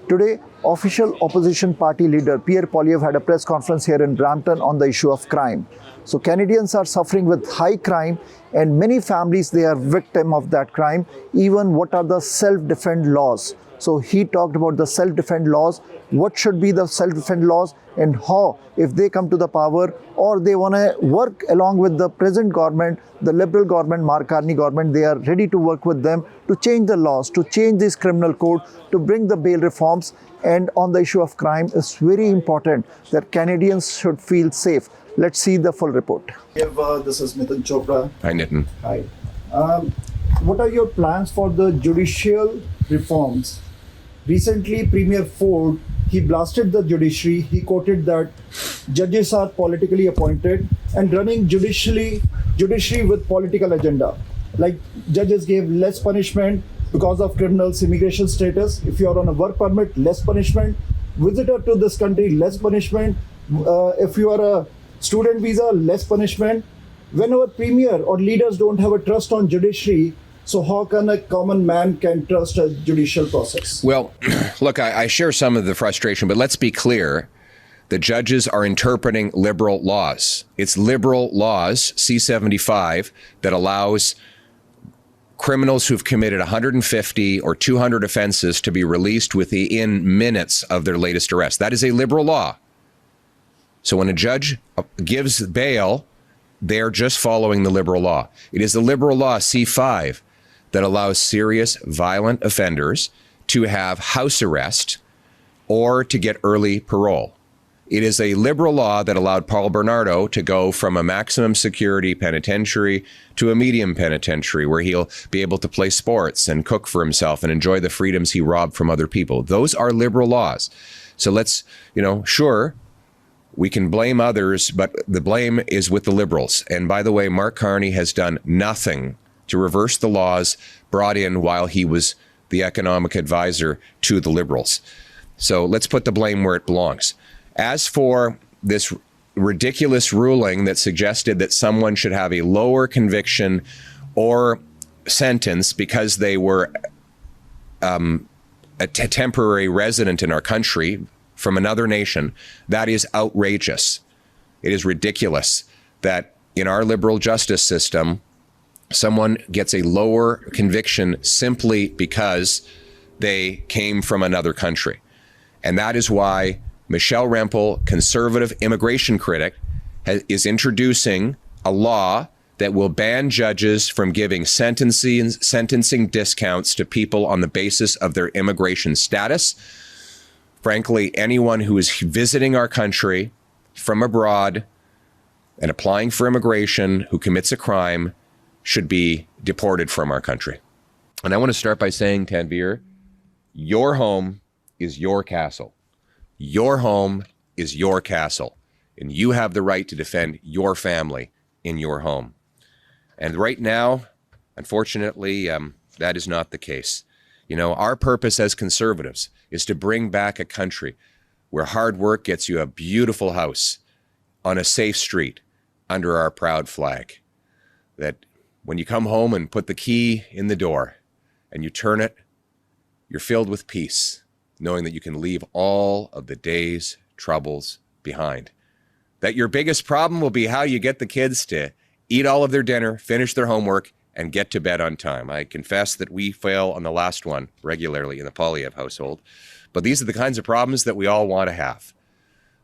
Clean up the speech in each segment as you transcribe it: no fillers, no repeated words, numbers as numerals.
Today, official opposition party leader Pierre Poilievre had a press conference here in Brampton on the issue of crime. So Canadians are suffering with high crime, and many families, they are victim of that crime. Even what are the self-defense laws? So he talked about the self-defense laws, what should be the self-defense laws, and how, if they come to the power or they want to work along with the present government, the Liberal government, Mark Carney government, they are ready to work with them to change the laws, to change this criminal code, to bring the bail reforms. And on the issue of crime, it's very important that Canadians should feel safe. Let's see the full report. This is Nitin Chopra. Hi, Nitin. Hi. What are your plans for the judicial reforms? Recently, Premier Ford, he blasted the judiciary. He quoted that judges are politically appointed and running judiciary with political agenda. Like judges gave less punishment because of criminals' immigration status. If you are on a work permit, less punishment. Visitor to this country, less punishment. If you are a student visa, less punishment. Whenever premier or leaders don't have a trust on judiciary, so how can a common man can trust a judicial process? Well, look, I share some of the frustration, but let's be clear. The judges are interpreting liberal laws. It's liberal laws, C-75, that allows criminals who've committed 150 or 200 offenses to be released within minutes of their latest arrest. That is a liberal law. So when a judge gives bail, they're just following the liberal law. It is the liberal law, C-5, that allows serious violent offenders to have house arrest or to get early parole. It is a liberal law that allowed Paul Bernardo to go from a maximum security penitentiary to a medium penitentiary where he'll be able to play sports and cook for himself and enjoy the freedoms he robbed from other people. Those are liberal laws. So let's, sure, we can blame others, but the blame is with the Liberals. And by the way, Mark Carney has done nothing to reverse the laws brought in while he was the economic advisor to the Liberals. So let's put the blame where it belongs. As for this ridiculous ruling that suggested that someone should have a lower conviction or sentence because they were a temporary resident in our country from another nation, that is outrageous. It is ridiculous that in our liberal justice system, someone gets a lower conviction simply because they came from another country. And that is why Michelle Rempel, conservative immigration critic, is introducing a law that will ban judges from giving sentencing discounts to people on the basis of their immigration status. Frankly, anyone who is visiting our country from abroad and applying for immigration who commits a crime should be deported from our country. And I want to start by saying, Tanvir, your home is your castle. Your home is your castle. And you have the right to defend your family in your home. And right now, unfortunately, that is not the case. Our purpose as conservatives is to bring back a country where hard work gets you a beautiful house on a safe street under our proud flag. That when you come home and put the key in the door and you turn it, you're filled with peace, knowing that you can leave all of the day's troubles behind. That your biggest problem will be how you get the kids to eat all of their dinner, finish their homework, and get to bed on time. I confess that we fail on the last one regularly in the Poilievre household, but these are the kinds of problems that we all want to have.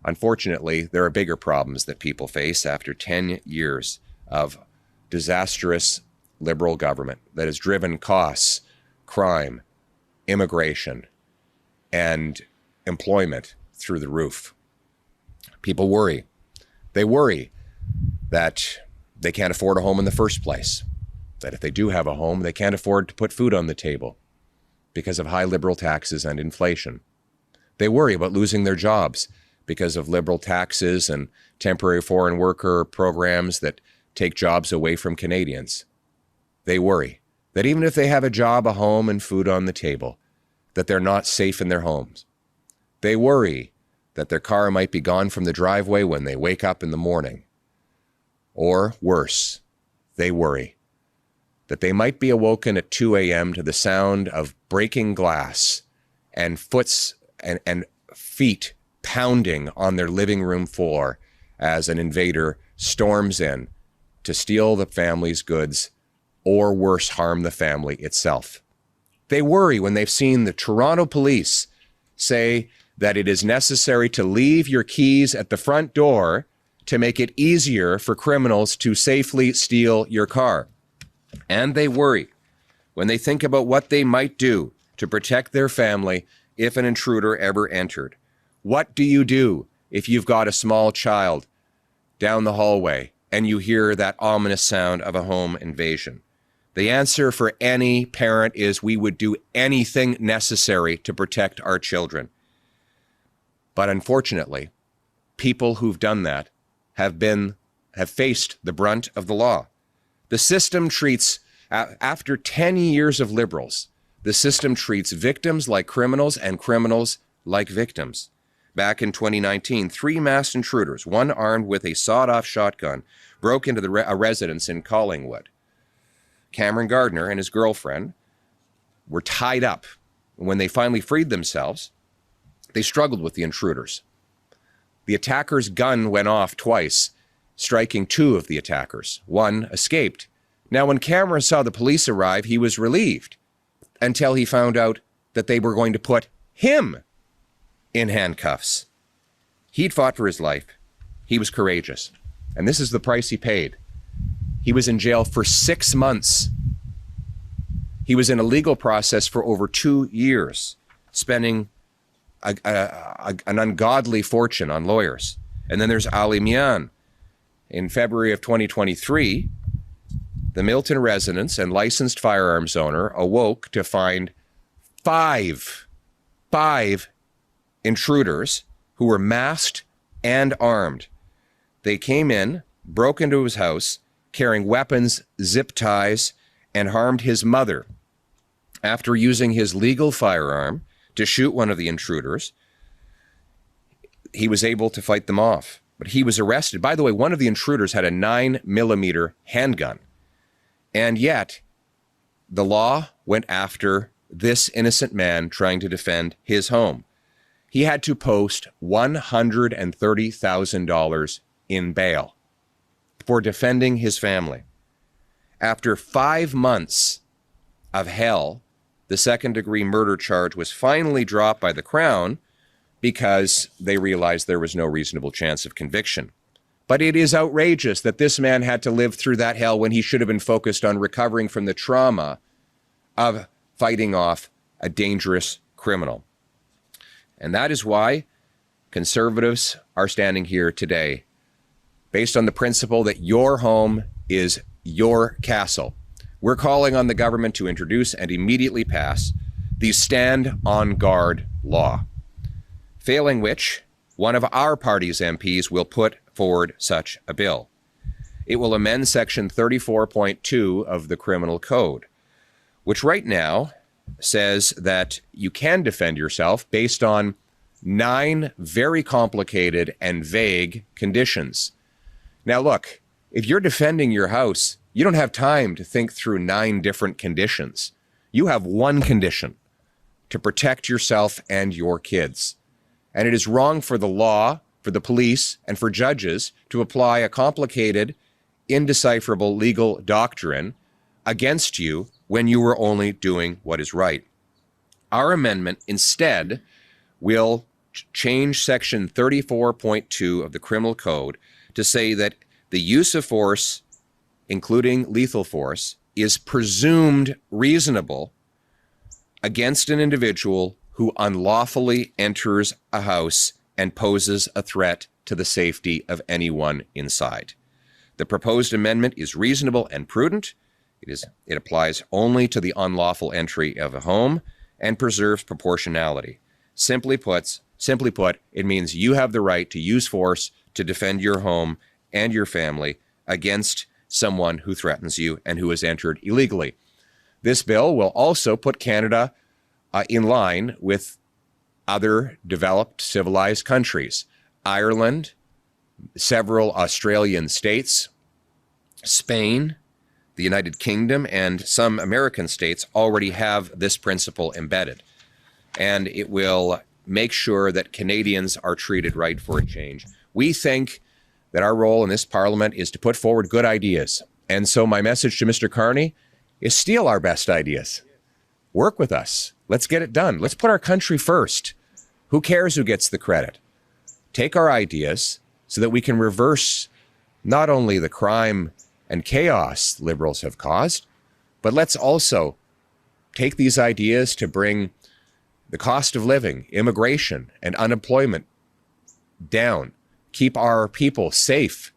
Unfortunately, there are bigger problems that people face after 10 years of disastrous liberal government that has driven costs, crime, immigration, and employment through the roof. People worry. They worry that they can't afford a home in the first place, that if they do have a home, they can't afford to put food on the table because of high liberal taxes and inflation. They worry about losing their jobs because of liberal taxes and temporary foreign worker programs that take jobs away from Canadians. They worry that even if they have a job, a home, and food on the table, that they're not safe in their homes. They worry that their car might be gone from the driveway when they wake up in the morning. Or worse, they worry that they might be awoken at 2 a.m. to the sound of breaking glass and and feet pounding on their living room floor as an invader storms in to steal the family's goods or worse, harm the family itself. They worry when they've seen the Toronto police say that it is necessary to leave your keys at the front door to make it easier for criminals to safely steal your car. And they worry when they think about what they might do to protect their family if an intruder ever entered. What do you do if you've got a small child down the hallway and you hear that ominous sound of a home invasion? The answer for any parent is we would do anything necessary to protect our children. But unfortunately, people who've done that have faced the brunt of the law. The system treats, after 10 years of Liberals, the system treats victims like criminals and criminals like victims. Back in 2019, 3 masked intruders, one armed with a sawed-off shotgun, broke into a residence in Collingwood. Cameron Gardner and his girlfriend were tied up. When they finally freed themselves, they struggled with the intruders. The attacker's gun went off twice, striking 2 of the attackers. One escaped. Now, when Cameron saw the police arrive, he was relieved until he found out that they were going to put him in handcuffs. He'd fought for his life. He was courageous. And this is the price he paid. He was in jail for 6 months. He was in a legal process for over 2 years, spending an ungodly fortune on lawyers. And then there's Ali Mian. In February of 2023, the Milton residence and licensed firearms owner awoke to find five intruders who were masked and armed. They came in, broke into his house, carrying weapons, zip ties, and harmed his mother. After using his legal firearm to shoot one of the intruders, he was able to fight them off. But he was arrested. By the way, one of the intruders had a 9mm handgun. And yet, the law went after this innocent man trying to defend his home. He had to post $130,000 in bail for defending his family. After 5 months of hell, the second-degree murder charge was finally dropped by the Crown because they realized there was no reasonable chance of conviction. But it is outrageous that this man had to live through that hell when he should have been focused on recovering from the trauma of fighting off a dangerous criminal. And that is why Conservatives are standing here today, based on the principle that your home is your castle. We're calling on the government to introduce and immediately pass the Stand on Guard law, failing which one of our party's MPs will put forward such a bill. It will amend Section 34.2 of the Criminal Code, which right now says that you can defend yourself based on 9 very complicated and vague conditions. Now look, if you're defending your house, you don't have time to think through 9 different conditions. You have one condition: to protect yourself and your kids. And it is wrong for the law, for the police, and for judges to apply a complicated, indecipherable legal doctrine against you when you were only doing what is right. Our amendment instead will change Section 34.2 of the Criminal Code to say that the use of force, including lethal force, is presumed reasonable against an individual who unlawfully enters a house and poses a threat to the safety of anyone inside. The proposed amendment is reasonable and prudent. It applies only to the unlawful entry of a home and preserves proportionality. Simply put, it means you have the right to use force to defend your home and your family against someone who threatens you and who has entered illegally. This bill will also put Canada in line with other developed civilized countries. Ireland, several Australian states, Spain, the United Kingdom, and some American states already have this principle embedded. And it will make sure that Canadians are treated right for a change. We think that our role in this parliament is to put forward good ideas. And so my message to Mr. Carney is steal our best ideas. Work with us. Let's get it done. Let's put our country first. Who cares who gets the credit? Take our ideas so that we can reverse not only the crime and chaos Liberals have caused, but let's also take these ideas to bring the cost of living, immigration, and unemployment down. Keep our people safe.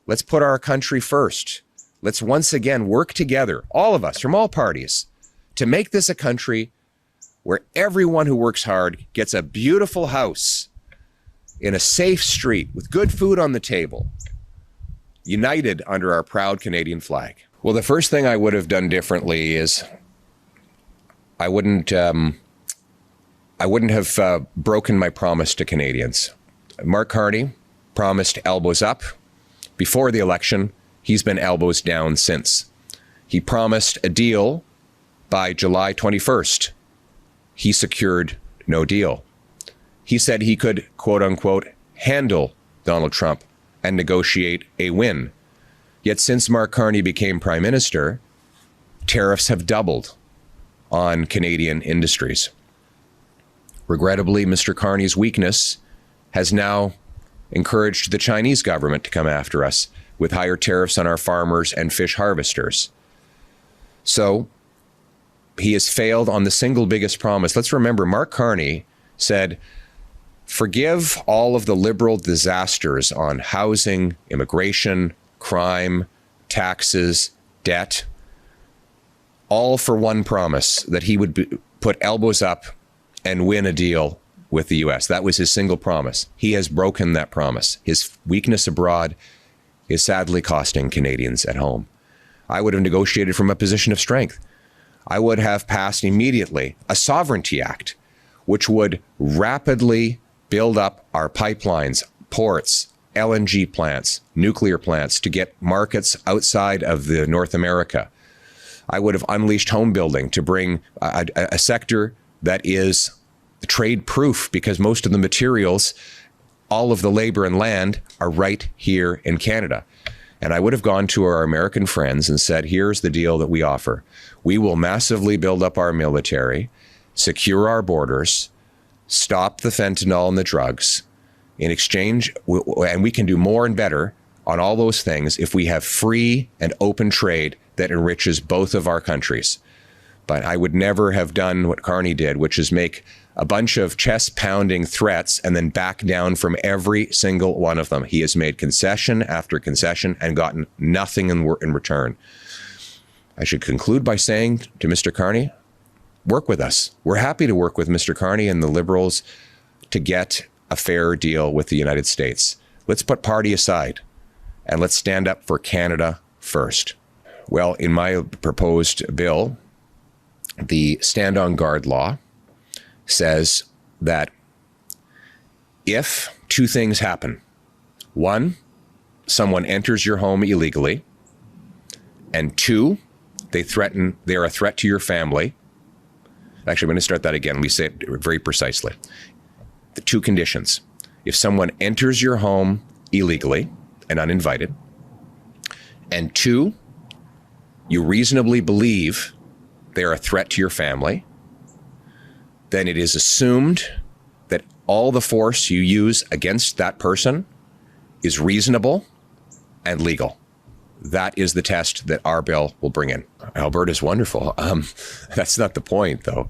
Let's put our country first. Let's once again work together, all of us from all parties, to make this a country where everyone who works hard gets a beautiful house in a safe street with good food on the table, united under our proud Canadian flag. Well, the first thing I would have done differently is I wouldn't have broken my promise to Canadians. Mark Carney promised elbows up before the election. He's been elbows down since. He promised a deal by July 21st. He secured no deal. He said he could, quote unquote, handle Donald Trump and negotiate a win. Yet since Mark Carney became Prime Minister, tariffs have doubled on Canadian industries. Regrettably, Mr. Carney's weakness has now encouraged the Chinese government to come after us with higher tariffs on our farmers and fish harvesters. So he has failed on the single biggest promise. Let's remember, Mark Carney said, forgive all of the Liberal disasters on housing, immigration, crime, taxes, debt, all for one promise, that he would put elbows up and win a deal with the U.S. That was his single promise. He has broken that promise. His weakness abroad is sadly costing Canadians at home. I would have negotiated from a position of strength. I would have passed immediately a Sovereignty Act, which would rapidly build up our pipelines, ports, LNG plants, nuclear plants to get markets outside of the North America. I would have unleashed home building to bring a sector that is trade proof, because most of the materials, all of the labor and land are right here in Canada. And I would have gone to our American friends and said, here's the deal that we offer. We will massively build up our military, secure our borders, stop the fentanyl and the drugs. In exchange, and we can do more and better on all those things if we have free and open trade that enriches both of our countries. But I would never have done what Carney did, which is make a bunch of chest-pounding threats and then back down from every single one of them. He has made concession after concession and gotten nothing in return. I should conclude by saying to Mr. Carney, work with us. We're happy to work with Mr. Carney and the Liberals to get a fair deal with the United States. Let's put party aside and let's stand up for Canada first. Well, in my proposed bill, the Stand on Guard law says that if two things happen, one, someone enters your home illegally, and two, they are a threat to your family. Actually, I'm going to start that again. Let me say it very precisely. The two conditions: if someone enters your home illegally and uninvited, and two, you reasonably believe they are a threat to your family, then it is assumed that all the force you use against that person is reasonable and legal. That is the test that our bill will bring in. Alberta's wonderful. That's not the point, though.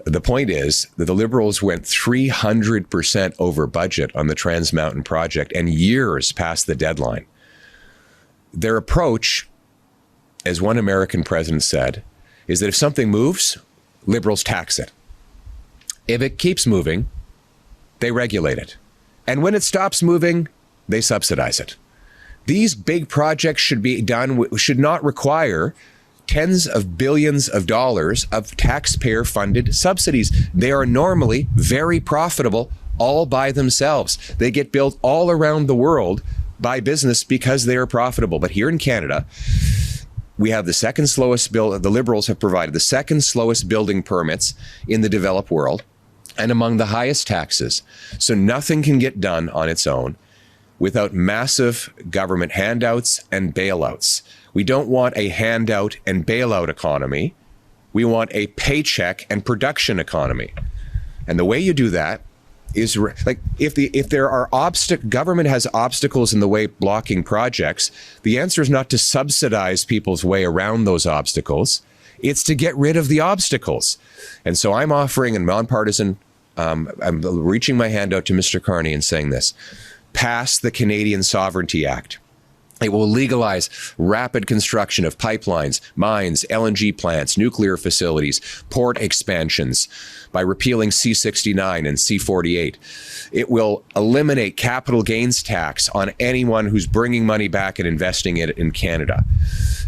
The point is that the Liberals went 300% over budget on the Trans Mountain project and years past the deadline. Their approach, as one American president said, is that if something moves, Liberals tax it. If it keeps moving, they regulate it. And when it stops moving, they subsidize it. These big projects should not require tens of billions of dollars of taxpayer-funded subsidies. They are normally very profitable all by themselves. They get built all around the world by business because they are profitable. But here in Canada, we have the second slowest bill. The Liberals have provided the second slowest building permits in the developed world. and among the highest taxes. So nothing can get done on its own without massive government handouts and bailouts. We don't want a handout and bailout economy. We want a paycheck and production economy. And the way you do that is like if there are government has obstacles in the way blocking projects, the answer is not to subsidize people's way around those obstacles. It's to get rid of the obstacles. And so I'm offering a nonpartisan, I'm reaching my hand out to Mr. Carney and saying this: pass the Canadian Sovereignty Act. It will legalize rapid construction of pipelines, mines, LNG plants, nuclear facilities, port expansions by repealing C-69 and C-48. It will eliminate capital gains tax on anyone who's bringing money back and investing it in Canada.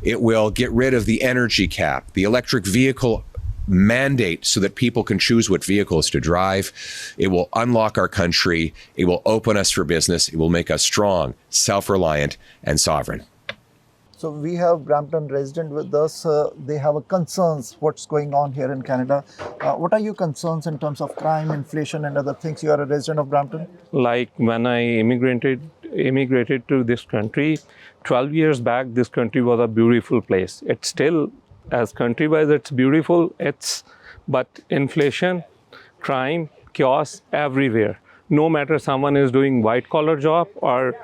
It will get rid of the energy cap, the electric vehicle mandate so that people can choose what vehicles to drive. It will unlock our country. It will open us for business. It will make us strong, self-reliant, and sovereign. So we have Brampton resident with us. They have concerns what's going on here in Canada. What are your concerns in terms of crime, inflation, and other things? You are a resident of Brampton. Like when I immigrated to this country, 12 years back, this country was a beautiful place. It's still, as country-wise, it's beautiful. But inflation, crime, chaos everywhere. No matter someone is doing white-collar job or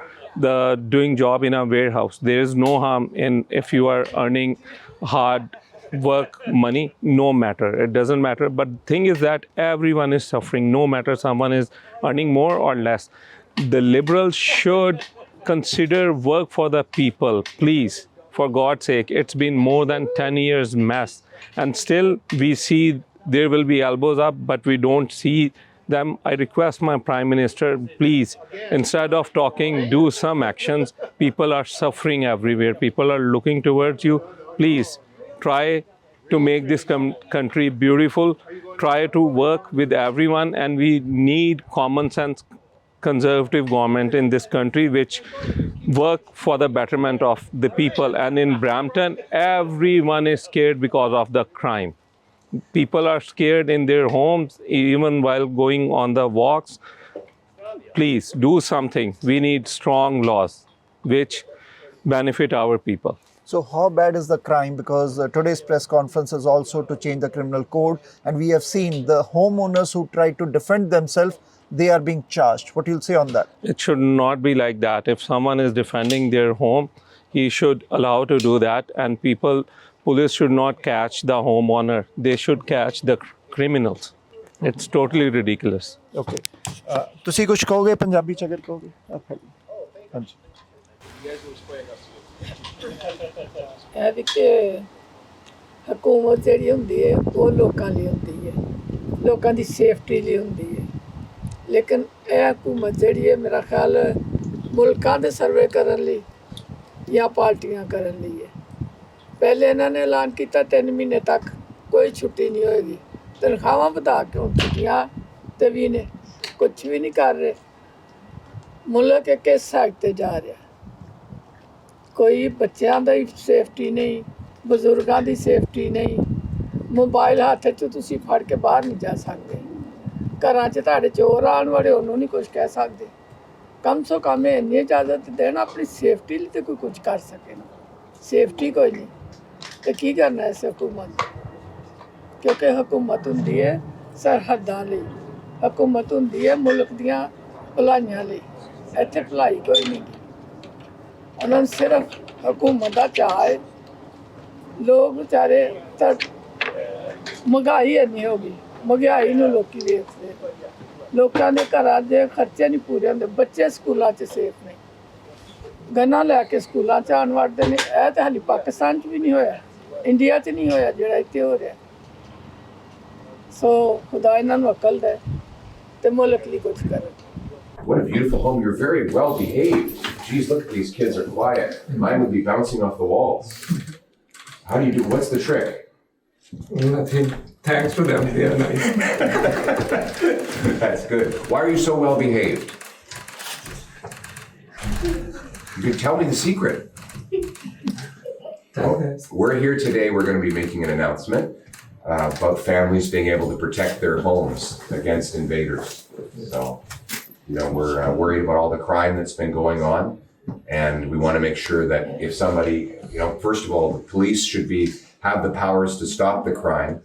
doing job in a warehouse, there is no harm in if you are earning hard work money. No matter, it doesn't matter. But the thing is that everyone is suffering. No matter someone is earning more or less. The Liberals should consider work for the people, please. For God's sake, it's been more than 10 years mess. And still we see there will be elbows up, but we don't see them. I request my Prime Minister, please, instead of talking, do some actions. People are suffering everywhere. People are looking towards you. Please, try to make this country beautiful. Try to work with everyone. And we need common sense conservative government in this country which work for the betterment of the people. And in Brampton, everyone is scared because of the crime. People are scared in their homes, even while going on the walks. Please do something. We need strong laws which benefit our people. So how bad is the crime? Because today's press conference is also to change the criminal code. And we have seen the homeowners who try to defend themselves, they are being charged. What you'll say on that? It should not be like that. If someone is defending their home, he should allow to do that. And police should not catch the homeowner. They should catch the criminals. It's totally ridiculous. Okay. ਤੁਸੀਂ ਕੁਝ ਕਹੋਗੇ ਪੰਜਾਬੀ ਚ ਅਗਰ ਕਹੋਗੇ ਹਾਂਜੀ ਇਹ ਵੀ ਕਿ ਹਕੂਮਤ ਜਿਹੜੀ ਹੁੰਦੀ ਹੈ ਉਹ ਲੋਕਾਂ ਲਈ ਹੁੰਦੀ ਹੈ, ਲੋਕਾਂ ਦੀ ਸੇਫਟੀ ਲਈ ਹੁੰਦੀ ਹੈ। ਲੇਕਿਨ ਇਹ ਹਕੂਮਤ ਜਿਹੜੀ ਹੈ ਮੇਰਾ ਖਿਆਲ ਮੁਲਕਾਂ ਦੇ ਸਰਵੇ ਕਰਨ ਲਈ ਜਾਂ ਪਾਰਟੀਆਂ ਕਰਨ ਲਈ ਹੈ। ਪਹਿਲੇ ਇਹਨਾਂ ਨੇ ਐਲਾਨ ਕੀਤਾ 3 ਮਹੀਨੇ ਤੱਕ ਕੋਈ ਛੁੱਟੀ ਨਹੀਂ ਹੋਏਗੀ, ਤਨਖਾਹਾਂ ਵਧਾ ਕੇ ਹੁਣ ਛੁੱਟੀਆਂ ਤੇ ਵੀ ਨੇ, ਕੁਛ ਵੀ ਨਹੀਂ ਕਰ ਰਹੇ। ਮੁਲਕ ਕਿਸ ਸਾਈਡ ਤੇ ਜਾ ਰਿਹਾ? ਕੋਈ ਬੱਚਿਆਂ ਦੀ ਸੇਫਟੀ ਨਹੀਂ, ਬਜ਼ੁਰਗਾਂ ਦੀ ਸੇਫਟੀ ਨਹੀਂ। ਮੋਬਾਈਲ ਹੱਥ 'ਚ ਤੁਸੀਂ ਫੜ ਕੇ ਬਾਹਰ ਨਹੀਂ ਜਾ ਸਕਦੇ। ਘਰਾਂ 'ਚ ਤੁਹਾਡੇ ਚੋਰ ਆਉਣ ਵਾਲੇ, ਉਹਨੂੰ ਨਹੀਂ ਕੁਛ ਕਹਿ ਸਕਦੇ। ਕਮ ਸੋ ਕਮ ਇੰਨੀ ਇਜਾਜ਼ਤ ਦੇਣ ਆਪਣੀ ਸੇਫਟੀ ਲਈ ਤੇ ਕੋਈ ਕੁਝ ਕਰ ਸਕੇ ਨਾ। ਸੇਫਟੀ ਕੋਈ ਨਹੀਂ ਤੇ ਕੀ ਕਰਨਾ ਇਸ ਹਕੂਮਤ? ਕਿਉਂਕਿ ਹਕੂਮਤ ਹੁੰਦੀ ਹੈ ਸਰਹੱਦਾਂ ਲਈ, ਹਕੂਮਤ ਹੁੰਦੀ ਹੈ ਮੁਲਕ ਦੀਆਂ ਭਲਾਈਆਂ ਲਈ। ਇੱਥੇ ਭਲਾਈ ਕੋਈ ਨਹੀਂ। ਉਹਨਾਂ ਨੂੰ ਸਿਰਫ ਹਕੂਮਤ ਦਾ ਚਾਅ ਹੈ। ਲੋਕ ਵਿਚਾਰੇ ਤਾਂ ਮਹਿੰਗਾਈ ਇੰਨੀ ਹੋ ਗਈ, ਮਹਿੰਗਾਈ ਨੂੰ ਲੋਕੀ ਵੇਖਦੇ। ਲੋਕਾਂ ਦੇ ਘਰਾਂ ਦੇ ਖਰਚੇ ਨਹੀਂ ਪੂਰੇ ਹੁੰਦੇ। ਬੱਚੇ ਸਕੂਲਾਂ 'ਚ ਸੇਫ ਨਹੀਂ, ਗੰਨਾਂ ਲੈ ਕੇ ਸਕੂਲਾਂ 'ਚ ਆਉਣ ਵੜਦੇ ਨੇ। ਇਹ ਤਾਂ ਹਾਲੇ ਪਾਕਿਸਤਾਨ 'ਚ ਵੀ ਨਹੀਂ ਹੋਇਆ, ਇੰਡੀਆ 'ਚ ਨਹੀਂ ਹੋਇਆ ਜਿਹੜਾ ਇੱਥੇ ਹੋ ਰਿਹਾ। ਸੋ ਖੁਦਾ ਇਹਨਾਂ ਨੂੰ ਅਕਲ ਦੇ ਤੇ ਮੁਲਕ ਲਈ ਕੁਝ ਕਰੇ। What a beautiful home. You're very well behaved. Geez, look, these kids are quiet. Mine would be bouncing off the walls. How do you do? What's the trick? Nothing. Thanks to them. They are nice. That's good. Why are you so well behaved? You can tell me the secret. Well, we're here today. We're going to be making an announcement. about families being able to protect their homes against invaders. So, we're worried about all the crime that's been going on, and we want to make sure that if somebody, first of all, the police should have the powers to stop the crime,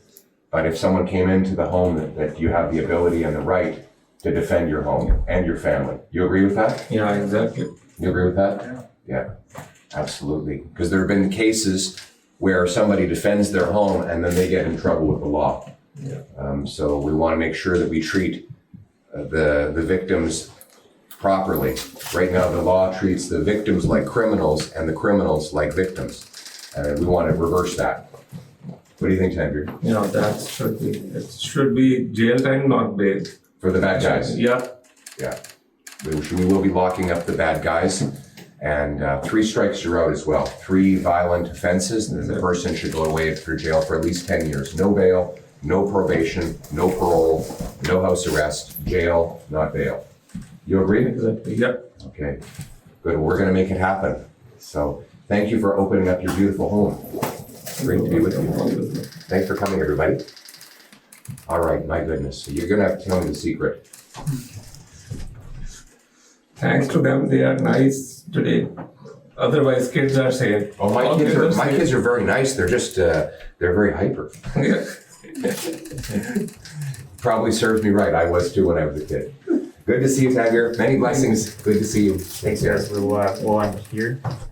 but if someone came into the home, that you have the ability and the right to defend your home and your family. You agree with that? Yeah, exactly. You agree with that? Yeah, absolutely. Because there have been cases where somebody defends their home and then they get in trouble with the law. Yeah. So we want to make sure that we treat the victims properly. Right now, the law treats the victims like criminals and the criminals like victims. And we want to reverse that. What do you think, Tanvir? Yeah, it should be jail time, not bail. For the bad guys? Yeah. Yeah. We will be locking up the bad guys. And 3 strikes you're out as well. 3 violent offenses, and the person should go away for jail for at least 10 years. No bail, no probation, no parole, no house arrest, jail, not bail. You agree? Exactly. Yeah. Okay, good. We're going to make it happen. So thank you for opening up your beautiful home. Great to be with you. Thanks for coming, everybody. All right, my goodness. So you're going to have to tell me the secret. Thanks to them, they are nice today. Otherwise, kids are saying. Oh, my kids are very nice. They're just they're very hyper. Yeah. Probably serves me right. I was too when I was a kid. Good to see you, Tanvir. Many blessings. Good to see you. Thanks, Yes, Eric. while I'm here,